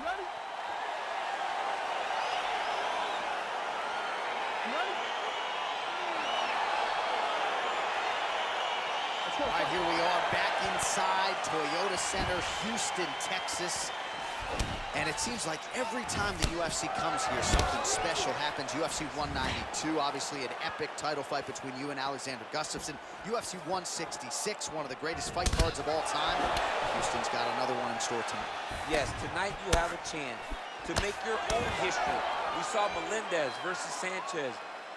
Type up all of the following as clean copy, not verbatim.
All right, here we are back inside Toyota Center, Houston, Texas. And it seems like every time the UFC comes here, something special happens. UFC 192, obviously an epic title fight between you and Alexander Gustafsson. UFC 166, one of the greatest fight cards of all time. Houston's got another one in store tonight. Yes, tonight you have a chance to make your own history. We saw Melendez versus Sanchez.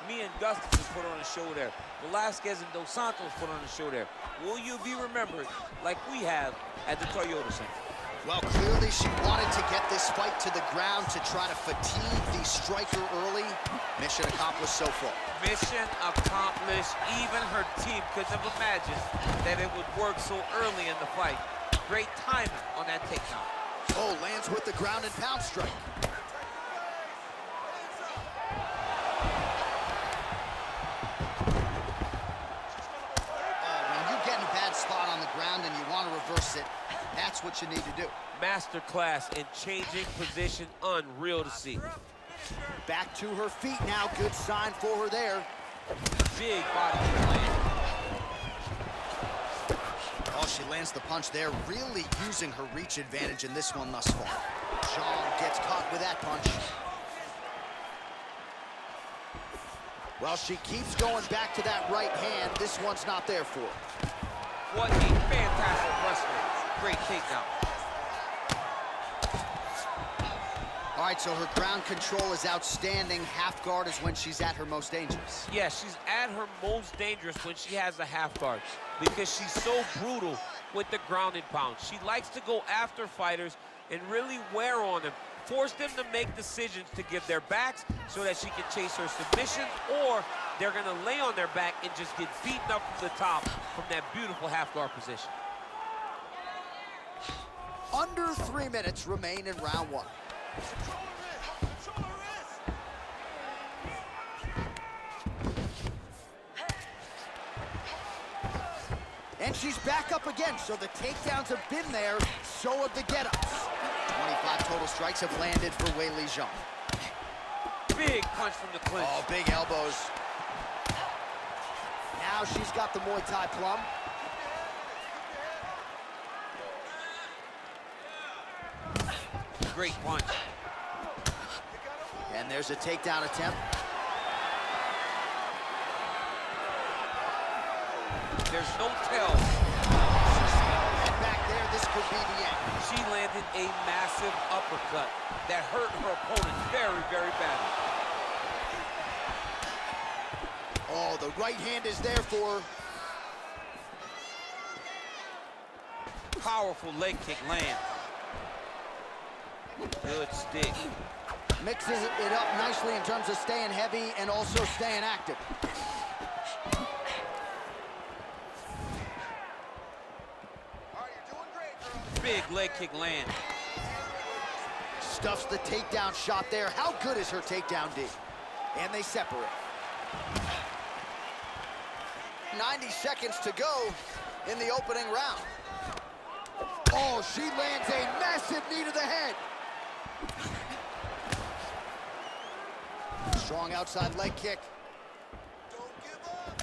Me and Gustafsson put on a show there. Velasquez and Dos Santos put on a show there. Will you be remembered like we have at the Toyota Center? Well, clearly she wanted to get this fight to the ground to try to fatigue the striker early. Mission accomplished so far. Mission accomplished. Even her team couldn't have imagined that it would work so early in the fight. Great timing on that takedown. Oh, lands with the ground and pound strike. Spot on the ground and you want to reverse it, that's what you need to do. Masterclass in changing position, unreal to see. Back to her feet now, good sign for her there. Big body land. Oh, she lands the punch there, really using her reach advantage in this one thus far. Zhang gets caught with that punch. Well, she keeps going back to that right hand. This one's not there for her. What a fantastic wrestler. Great takedown. All right, so her ground control is outstanding. Half guard is when she's at her most dangerous. Yeah, she's at her most dangerous when she has a half guard because she's so brutal with the ground and pound. She likes to go after fighters and really wear on them, force them to make decisions to give their backs so that she can chase her submissions, or they're gonna lay on their back and just get beaten up from the top from that beautiful half guard position. Under 3 minutes remain in round one. And she's back up again, so the takedowns have been there, so have the get-ups. 25 total strikes have landed for Weili Zhang. Big punch from the clinch. Oh, big elbows. Now she's got the Muay Thai plum. Great punch. And there's a takedown attempt. There's no tell. And back there, this could be the end. She landed a massive uppercut that hurt her opponent very, very badly. Oh, the right hand is there for her. Powerful leg kick lands. Good stick. Mixes it up nicely in terms of staying heavy and also staying active. Big leg kick land. Stuffs the takedown shot there. How good is her takedown D? And they separate. 90 seconds to go in the opening round. Oh, she lands a massive knee to the head. Strong outside leg kick. Don't give up.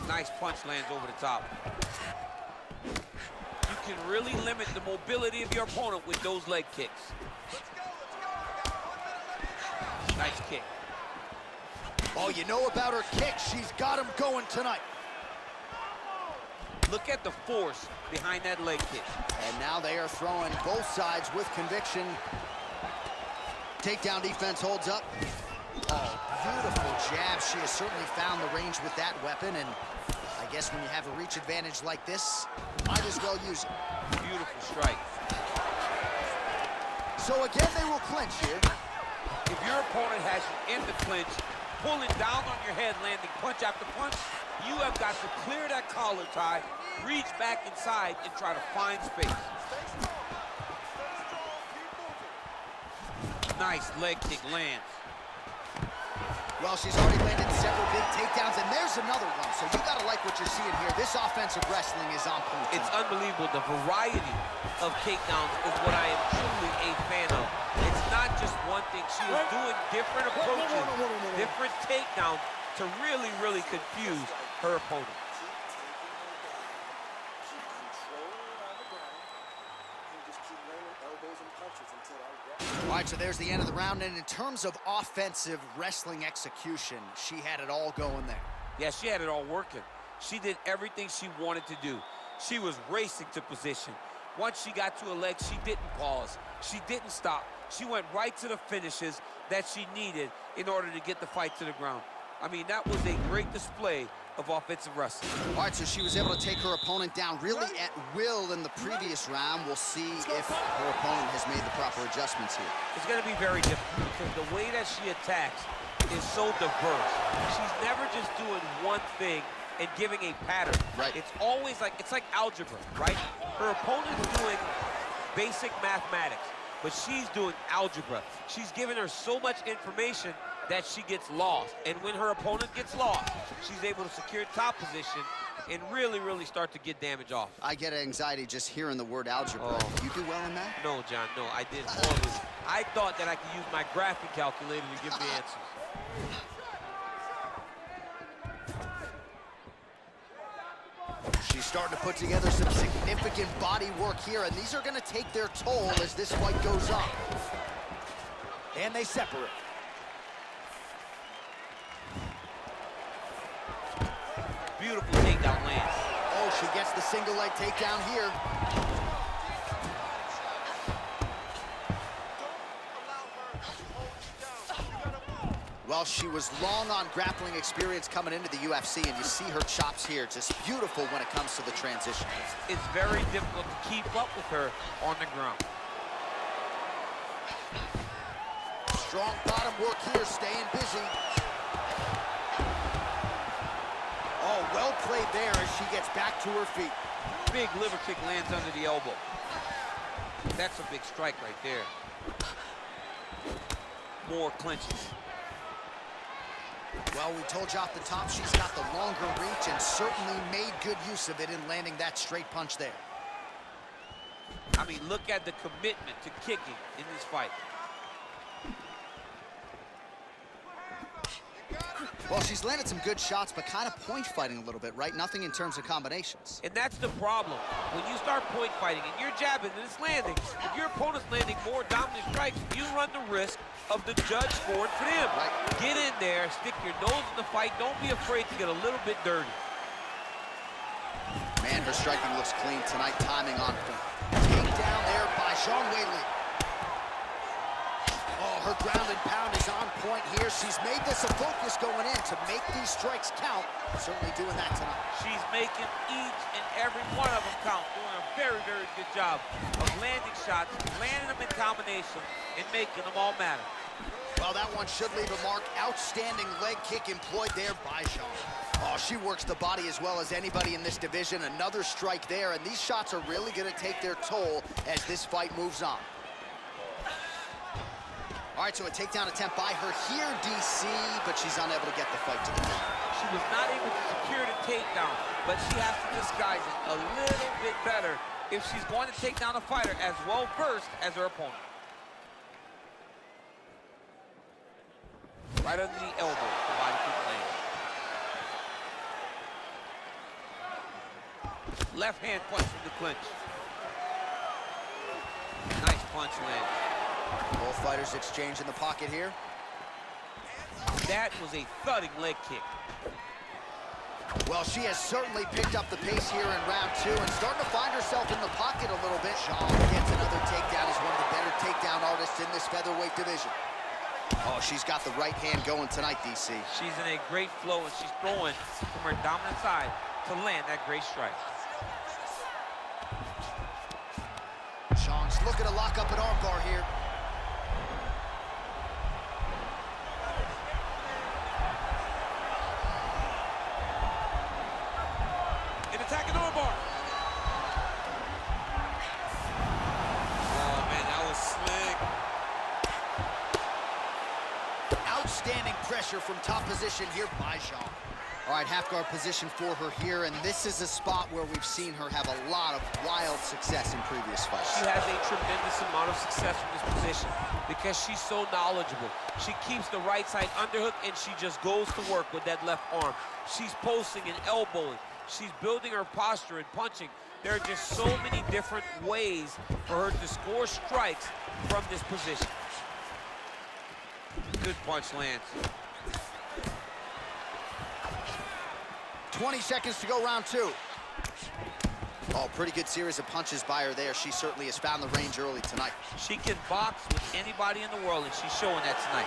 Nice punch lands over the top. You can really limit the mobility of your opponent with those leg kicks. Nice kick. Oh, you know about her kick. She's got him going tonight. Look at the force behind that leg kick. And now they are throwing both sides with conviction. Takedown defense holds up. Oh, beautiful jab. She has certainly found the range with that weapon, and I guess when you have a reach advantage like this, might as well use it. Beautiful strike. So again, they will clinch here. If your opponent has you in the clinch, pulling down on your head, landing punch after punch, you have got to clear that collar tie, reach back inside, and try to find space. Nice leg kick lands. Well, she's already landed several big takedowns, and there's another one. So you got you're seeing here. This offensive wrestling is on point. It's unbelievable. The variety of takedowns is what I am truly a fan of. It's not just one thing. She is doing different approaches, different takedowns to really, really confuse her opponent. All right, so there's the end of the round, and in terms of offensive wrestling execution, she had it all going there. Yeah, she had it all working. She did everything she wanted to do. She was racing to position. Once she got to her legs, she didn't pause. She didn't stop. She went right to the finishes that she needed in order to get the fight to the ground. I mean, that was a great display of offensive wrestling. All right, so she was able to take her opponent down really at will in the previous round. We'll see if her opponent has made the proper adjustments here. It's going to be very difficult because the way that she attacks is so diverse. She's never just doing one thing and giving a pattern. Right. It's always like, it's like algebra, right? Her opponent's doing basic mathematics, but she's doing algebra. She's giving her so much information that she gets lost. And when her opponent gets lost, she's able to secure top position and really, really start to get damage off. I get anxiety just hearing the word algebra. Oh. You do well in that? No, John, no, I did horribly. I thought that I could use my graphing calculator to give me answers. She's starting to put together some significant body work here, and these are going to take their toll as this fight goes on. And they separate. Beautiful takedown lands. Oh, she gets the single leg takedown here. Well, she was long on grappling experience coming into the UFC, and you see her chops here. Just beautiful when it comes to the transition. It's very difficult to keep up with her on the ground. Strong bottom work here, staying busy. Oh, well played there as she gets back to her feet. Big liver kick lands under the elbow. That's a big strike right there. More clinches. Well, we told you off the top, she's got the longer reach and certainly made good use of it in landing that straight punch there. I mean, look at the commitment to kicking in this fight. Well, she's landed some good shots, but kind of point fighting a little bit, right? Nothing in terms of combinations. And that's the problem. When you start point fighting and you're jabbing and it's landing, if your opponent's landing more dominant strikes, you run the risk of the judge scoring for them. Right. Get in there, stick your nose in the fight. Don't be afraid to get a little bit dirty. Man, her striking looks clean tonight, timing on point. Takedown there by zhangweili. Oh, her ground and pound is on point here. She's made this a focus going in to make these strikes count. Certainly doing that tonight. She's making each and every one of them count, doing a very, very good job of landing shots, landing them in combination, and making them all matter. Well, that one should leave a mark. Outstanding leg kick employed there by Zhang. Oh, she works the body as well as anybody in this division. Another strike there, and these shots are really going to take their toll as this fight moves on. All right, so a takedown attempt by her here, DC, but she's unable to get the fight to the ground. She was not able to secure the takedown, but she has to disguise it a little bit better if she's going to take down a fighter as well versed as her opponent. Right under the elbow, the body kick lands. Left hand punch from the clinch. Nice punch lands. Both fighters exchange in the pocket here. That was a thudding leg kick. Well, she has certainly picked up the pace here in round 2 and starting to find herself in the pocket a little bit. Zhang gets another takedown as one of the better takedown artists in this featherweight division. Oh, she's got the right hand going tonight, DC. She's in a great flow, and she's throwing from her dominant side to land that great strike. Zhang's looking to lock up an armbar here. An attacking armbar. Oh, man, that was slick. Outstanding pressure from top position here by Zhang. All right, half guard position for her here, and this is a spot where we've seen her have a lot of wild success in previous fights. She has a tremendous amount of success from this position because she's so knowledgeable. She keeps the right side underhook, and she just goes to work with that left arm. She's posting and elbowing. She's building her posture and punching. There are just so many different ways for her to score strikes from this position. Good punch lands. 20 seconds to go, round two. Oh, pretty good series of punches by her there. She certainly has found the range early tonight. She can box with anybody in the world, and she's showing that tonight.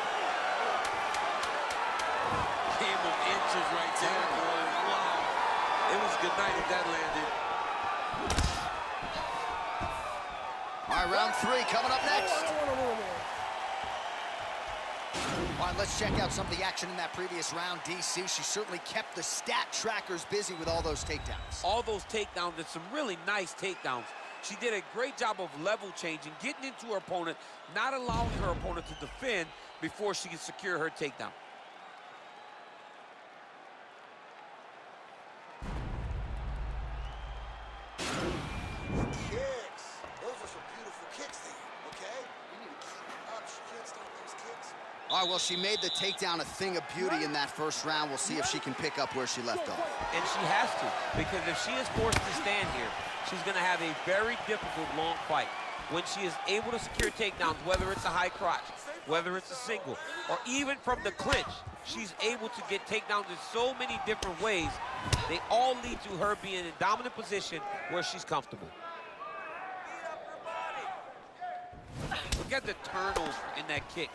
Game of inches right there, boys. Wow. It was a good night if that landed. All right, round three coming up next. All right, let's check out some of the action in that previous round. DC, she certainly kept the stat trackers busy with all those takedowns. All those takedowns and some really nice takedowns. She did a great job of level changing, getting into her opponent, not allowing her opponent to defend before she can secure her takedown. Kicks. Those are some beautiful kicks there, okay? You need to keep up. She can't stop those kicks. All right, well, she made the takedown a thing of beauty in that first round. We'll see if she can pick up where she left off. And she has to, because if she is forced to stand here, she's going to have a very difficult long fight. When she is able to secure takedowns, whether it's a high crotch, whether it's a single, or even from the clinch, she's able to get takedowns in so many different ways. They all lead to her being in a dominant position where she's comfortable. Look at the turnover in that kick.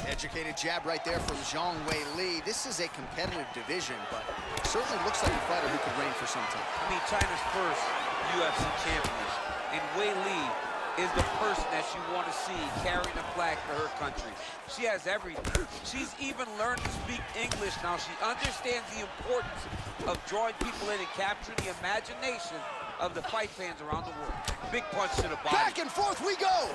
Educated jab right there from Zhangweili. This is a competitive division, but certainly looks like a fighter who could reign for some time. I mean, China's first UFC champion, and Weili is the person that you want to see carrying the flag for her country. She has everything. She's even learned to speak English now. She understands the importance of drawing people in and capturing the imagination of the fight fans around the world. Big punch to the body. Back and forth we go!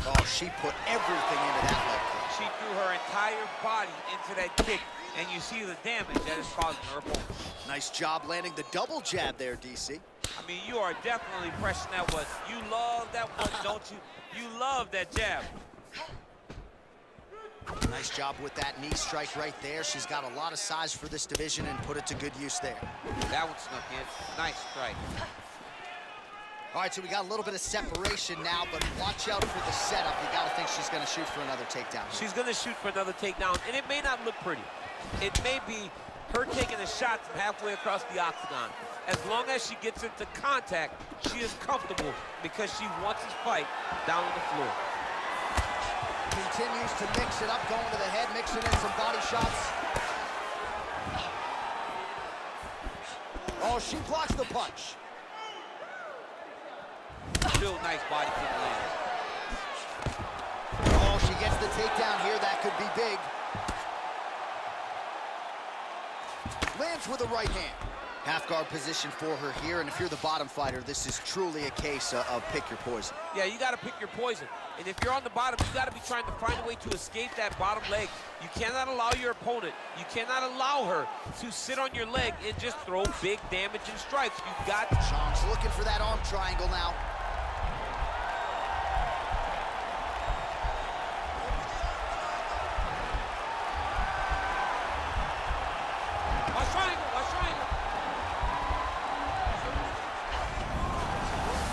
Oh, she put everything into that leg kick. She threw her entire body into that kick, and you see the damage that is causing her opponent. Nice job landing the double jab there, DC. I mean, you are definitely pressing that one. You love that one, don't you? You love that jab. Nice job with that knee strike right there. She's got a lot of size for this division and put it to good use there. That one snuck in. Nice strike. All right, so we got a little bit of separation now, but watch out for the setup. You got to think she's going to shoot for another takedown. She's going to shoot for another takedown, and it may not look pretty. It may be her taking a shot from halfway across the octagon. As long as she gets into contact, she is comfortable because she wants this fight down on the floor. Continues to mix it up, going to the head, mixing in some body shots. Oh, she blocks the punch. Still nice body kick land. Oh, she gets the takedown here. That could be big. Lands with a right hand. Half guard position for her here, and if you're the bottom fighter, this is truly a case of pick your poison. Yeah, you got to pick your poison. And if you're on the bottom, you got to be trying to find a way to escape that bottom leg. You cannot allow your opponent, you cannot allow her to sit on your leg and just throw big damaging strikes. You've got to. Zhang's looking for that arm triangle now. Watch triangle, watch triangle.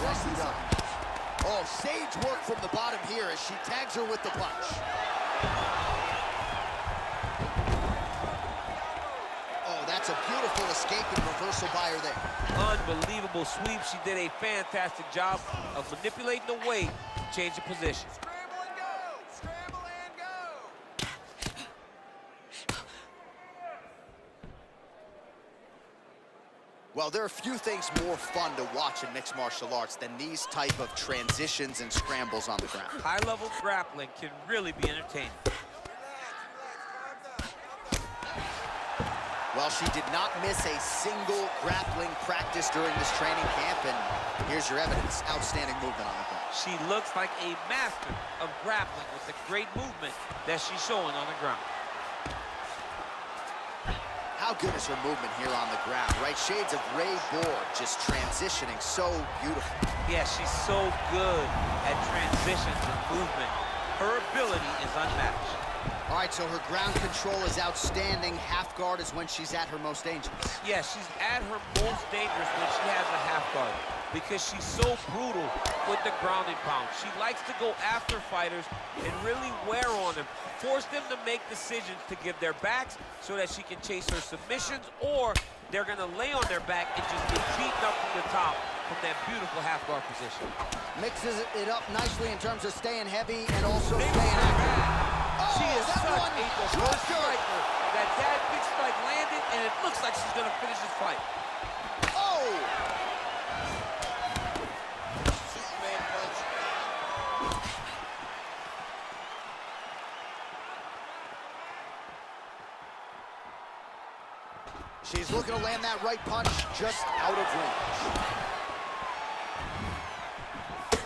Nicely done. Oh, sage work from the bottom here as she tags her with the punch. Oh, that's a beautiful escape and reversal by her there. Unbelievable sweep. She did a fantastic job of manipulating the weight to change the position. Scramble and go! Scramble and go! Well, there are few things more fun to watch in mixed martial arts than these type of transitions and scrambles on the ground. High-level grappling can really be entertaining. Well, she did not miss a single grappling practice during this training camp, and here's your evidence. Outstanding movement on the ground. She looks like a master of grappling with the great movement that she's showing on the ground. How good is her movement here on the ground, right? Shades of Ray Borg, just transitioning so beautiful. Yeah, she's so good at transitions and movement. Her ability is unmatched. All right, so her ground control is outstanding. Half guard is when she's at her most dangerous. Yeah, she's at her most dangerous when she has a half guard because she's so brutal with the ground and pound. She likes to go after fighters and really wear on them, force them to make decisions to give their backs so that she can chase her submissions, or they're gonna lay on their back and just get beaten up from the top from that beautiful half guard position. Mixes it up nicely in terms of staying heavy and also staying active. She is that such one a diverse striker. That big strike landed, and it looks like she's gonna finish this fight. Oh! Superman punch. She's looking to land that right punch just out of range.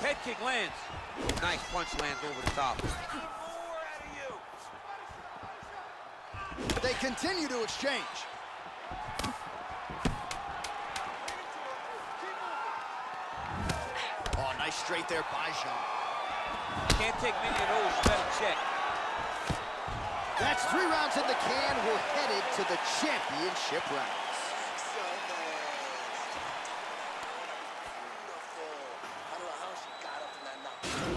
Head kick lands. Nice punch lands over the top. They continue to exchange. Oh, nice straight there by Zhang. Can't take many of those, you better check. That's 3 rounds in the can. We're headed to the championship rounds.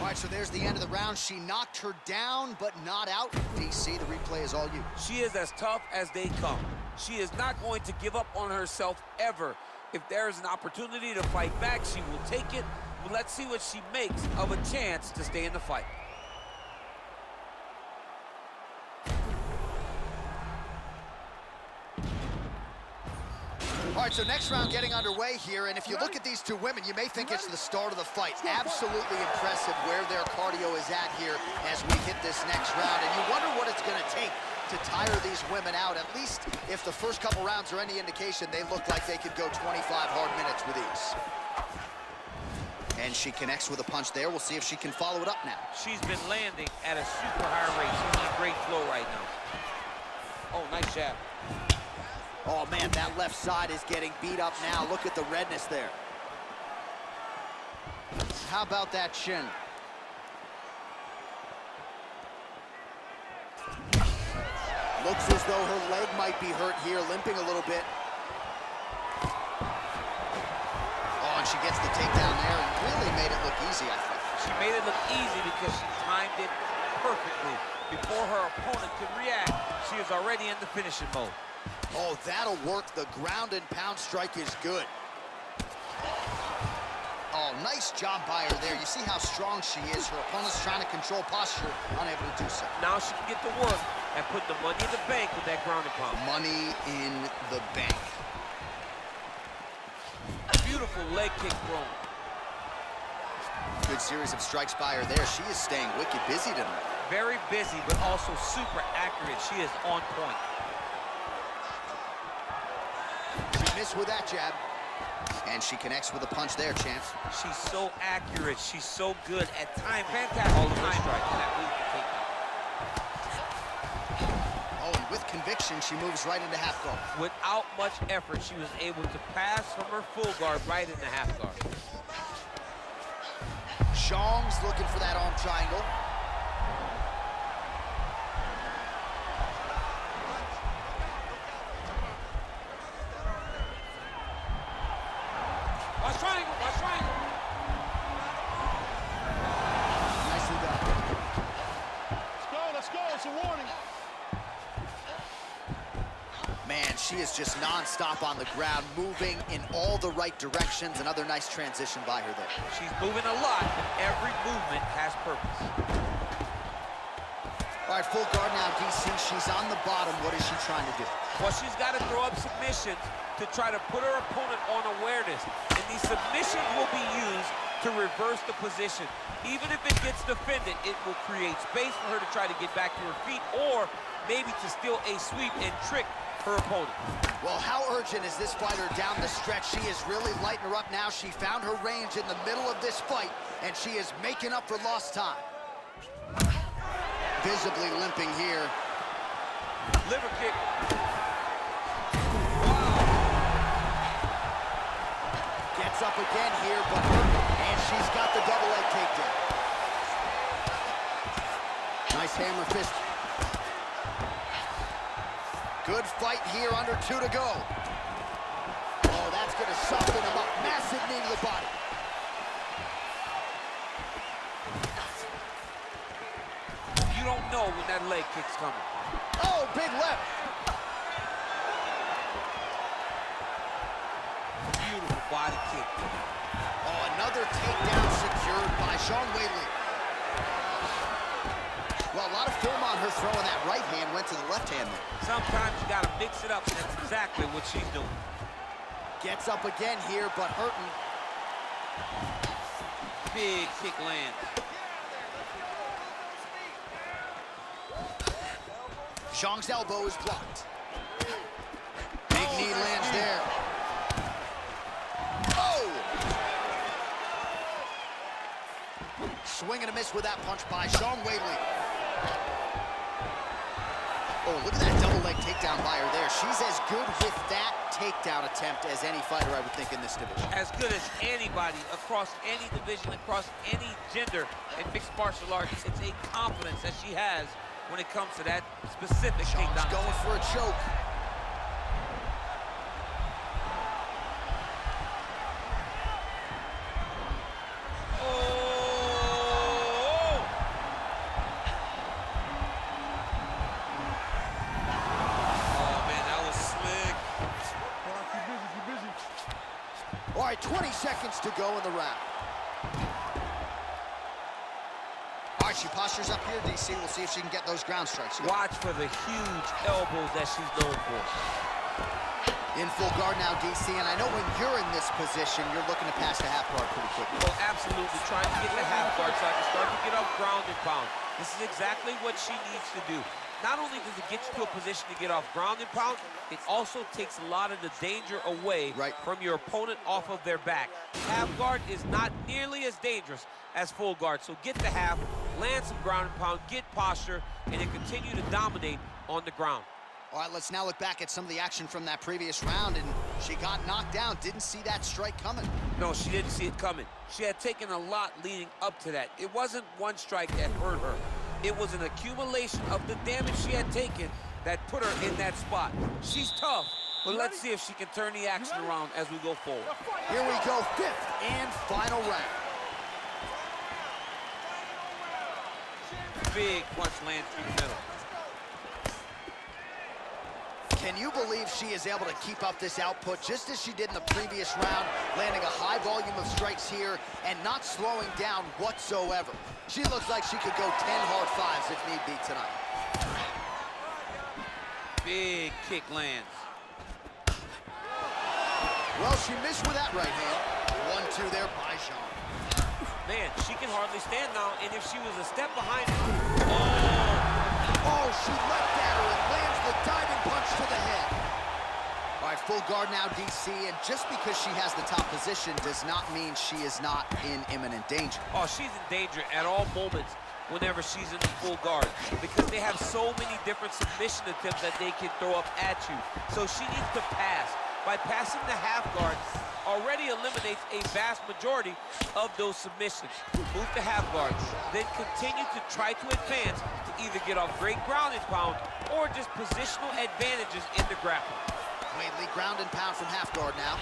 All right, so there's the end of the round. She knocked her down, but not out. DC, the replay is all you. She is as tough as they come. She is not going to give up on herself ever. If there is an opportunity to fight back, she will take it. But let's see what she makes of a chance to stay in the fight. All right, so next round getting underway here, and if you look at these two women, you may think it's the start of the fight. Absolutely impressive where their cardio is at here as we hit this next round, and you wonder what it's going to take to tire these women out. At least if the first couple rounds are any indication, they look like they could go 25 hard minutes with ease. And she connects with a punch there. We'll see if she can follow it up now. She's been landing at a super high rate. She's in a great flow right now. Oh, nice jab. Oh, man, that left side is getting beat up now. Look at the redness there. How about that shin? Looks as though her leg might be hurt here, limping a little bit. Oh, and she gets the takedown there and really made it look easy, I think. She made it look easy because she timed it perfectly. Before her opponent could react, she is already in the finishing mode. Oh, that'll work. The ground and pound strike is good. Oh, nice job by her there. You see how strong she is. Her opponent's trying to control posture, unable to do so. Now she can get to work and put the money in the bank with that ground and pound. Money in the bank. Beautiful leg kick thrown. Good series of strikes by her there. She is staying wicked busy tonight. Very busy, but also super accurate. She is on point. She missed with that jab. And she connects with a punch there, champs. She's so accurate. She's so good at time. Fantastic all time strike. Oh, and with conviction, she moves right into half guard. Without much effort, she was able to pass from her full guard right into half guard. Zhang's looking for that arm triangle. Watch triangle, watch triangle. Nicely done. Let's go, it's a warning. Man, she is just non-stop on the ground, moving in all the right directions. Another nice transition by her there. She's moving a lot, but every movement has purpose. All right, full guard now, DC. She's on the bottom. What is she trying to do? Well, she's got to throw up submissions to try to put her opponent on awareness. And these submissions will be used to reverse the position. Even if it gets defended, it will create space for her to try to get back to her feet, or maybe to steal a sweep and trick her opponent. Well, how urgent is this fighter down the stretch? She is really lighting her up now. She found her range in the middle of this fight, And she is making up for lost time. Visibly limping here. Liver kick. Gets up again here, but and she's got the double leg takedown. Nice hammer fist. Good fight here, under 2 to go. Oh, that's gonna soften him up. Massive knee to the body. You don't know when that leg kick's coming. Oh, big left. Beautiful body kick. Oh, another takedown secured by zhangweili. Well, a lot of film on her throwing that right hand, went to the left hand there. Sometimes you gotta mix it up, and that's exactly what she's doing. Gets up again here, but hurting. Big kick lands. Zhang's elbow is blocked. Big knee lands there. Oh! Swing and a miss with that punch by zhangweili. Oh, look at that double leg takedown by her there. She's as good with that takedown attempt as any fighter, I would think, in this division. As good as anybody across any division, across any gender in mixed martial arts. It's a confidence that she has when it comes to that specific takedown. Zhang's going for a choke. All right, 20 seconds to go in the round. All right, she postures up here, DC. We'll see if she can get those ground strikes. Watch for the huge elbows that she's known for. In full guard now, DC, and I know when you're in this position, you're looking to pass the half guard pretty quickly. Oh, absolutely. Trying to get the half guard so I can start to get up ground and pound. This is exactly what she needs to do. Not only does it get you to a position to get off ground and pound, it also takes a lot of the danger away from your opponent off of their back. Half guard is not nearly as dangerous as full guard, so get the half, land some ground and pound, get posture, and then continue to dominate on the ground. All right, let's now look back at some of the action from that previous round, and she got knocked down. Didn't see that strike coming. No, she didn't see it coming. She had taken a lot leading up to that. It wasn't one strike that hurt her. It was an accumulation of the damage she had taken that put her in that spot. She's tough, but let's see if she can turn the action around as we go forward. Here we go, 5th and final round. Big punch lands through the middle. Can you believe she is able to keep up this output just as she did in the previous round, landing a high volume of strikes here and not slowing down whatsoever? She looks like she could go 10 hard fives if need be tonight. Big kick lands. Well, she missed with that right hand. 1-2 there by Zhang. Man, she can hardly stand now, and if she was a step behind her, oh, she leapt at her and lands the diving punch to the head. All right, full guard now, DC, and just because she has the top position does not mean she is not in imminent danger. oh, she's in danger at all moments whenever she's in the full guard, because they have so many different submission attempts that they can throw up at you. So she needs to pass. By passing the half guard, already eliminates a vast majority of those submissions. Move to half guard, then continue to try to advance to either get off great ground and pound or just positional advantages in the grappling. Weili ground and pound from half guard now.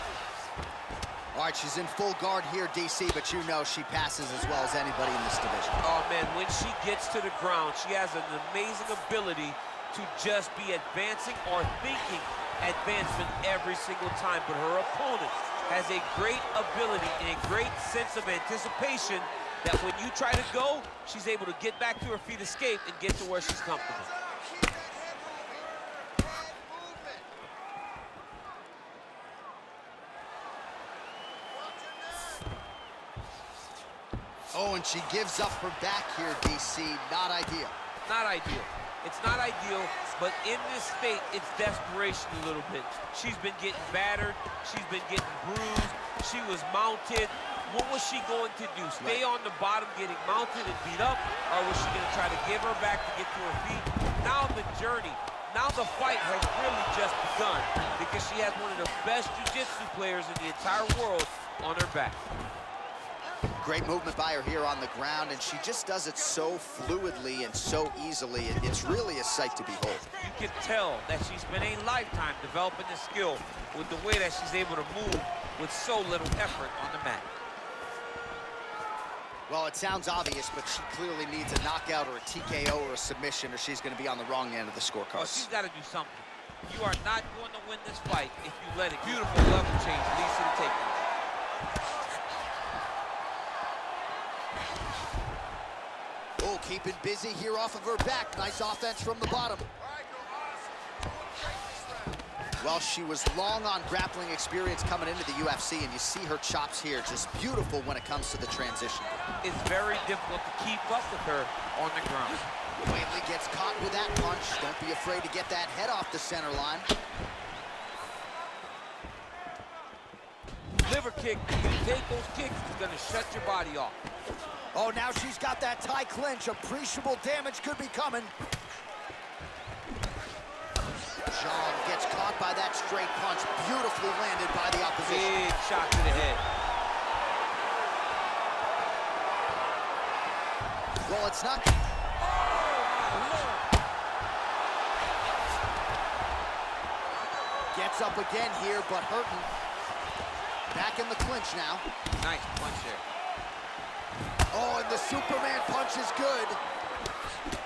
All right, she's in full guard here, DC, but you know she passes as well as anybody in this division. Oh, man, when she gets to the ground, she has an amazing ability to just be advancing or thinking advancement every single time, but her opponent has a great ability and a great sense of anticipation that when you try to go, she's able to get back to her feet, escape, and get to where she's comfortable. Oh, and she gives up her back here, DC. Not ideal. Not ideal. It's not ideal, but in this state, it's desperation a little bit. She's been getting battered. She's been getting bruised. She was mounted. What was she going to do? Stay on the bottom getting mounted and beat up? Or was she going to try to give her back to get to her feet? Now the journey, now the fight has really just begun because she has one of the best jiu-jitsu players in the entire world on her back. Great movement by her here on the ground, and she just does it so fluidly and so easily. It's really a sight to behold. You can tell that she spent a lifetime developing this skill with the way that she's able to move with so little effort on the mat. Well, it sounds obvious, but she clearly needs a knockout or a TKO or a submission, or she's going to be on the wrong end of the scorecard. Well, she's got to do something. You are not going to win this fight if you let it. Beautiful level change leads to the takedown. Oh, keeping busy here off of her back. Nice offense from the bottom. Well, she was long on grappling experience coming into the UFC, and you see her chops here, just beautiful when it comes to the transition. It's very difficult to keep up with her on the ground. Weili gets caught with that punch. Don't be afraid to get that head off the center line. Liver kick, you take those kicks, it's gonna shut your body off. Oh, now she's got that tie clinch. Appreciable damage could be coming. Zhang gets caught by that straight punch. Beautifully landed by the opposition. Big shot to the head. Well, it's not... Gets up again here, but hurting. Back in the clinch now. Nice punch there. Oh, and the Superman punch is good.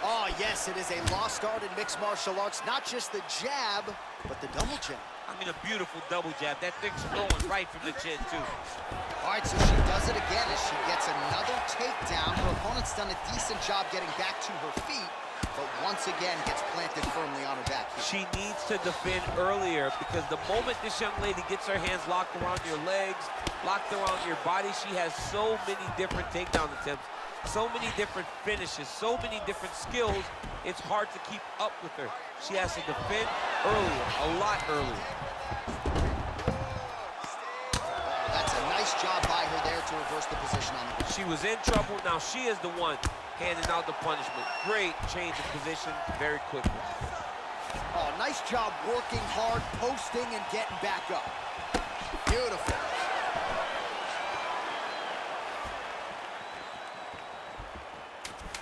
Oh, yes, it is a lost art in mixed martial arts. Not just the jab, but the double jab. I mean, a beautiful double jab. That thing's flowing right from the chin, too. All right, so she does it again as she gets another takedown. Her opponent's done a decent job getting back to her feet, but once again gets planted firmly on her back here. She needs to defend earlier because the moment this young lady gets her hands locked around your legs, locked around your body, she has so many different takedown attempts, so many different finishes, so many different skills, it's hard to keep up with her. She has to defend earlier, a lot earlier. That's a nice job by her there to reverse the position on the ground. She was in trouble, now she is the one handing out the punishment. Great change of position very quickly. Oh, nice job working hard, posting, and getting back up. Beautiful.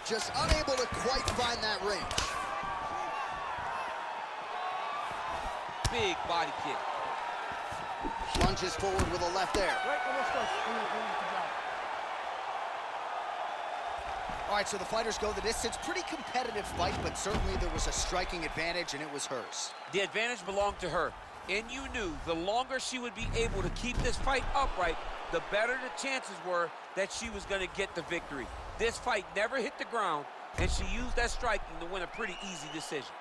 Just unable to quite find that range. Big body kick. Lunges forward with a left there. All right, so the fighters go the distance. Pretty competitive fight, but certainly there was a striking advantage, and it was hers. The advantage belonged to her, and you knew the longer she would be able to keep this fight upright, the better the chances were that she was going to get the victory. This fight never hit the ground, and she used that striking to win a pretty easy decision.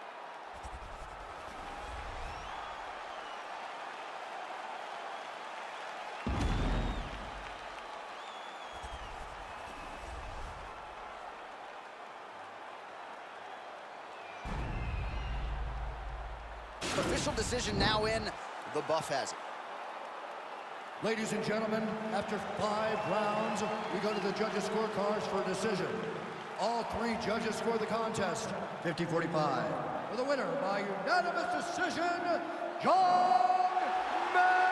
Official decision now in. The buff has it. Ladies and gentlemen, after 5 rounds, we go to the judges' scorecards for a decision. All 3 judges score the contest 50-45. For the winner by unanimous decision, zhangweili.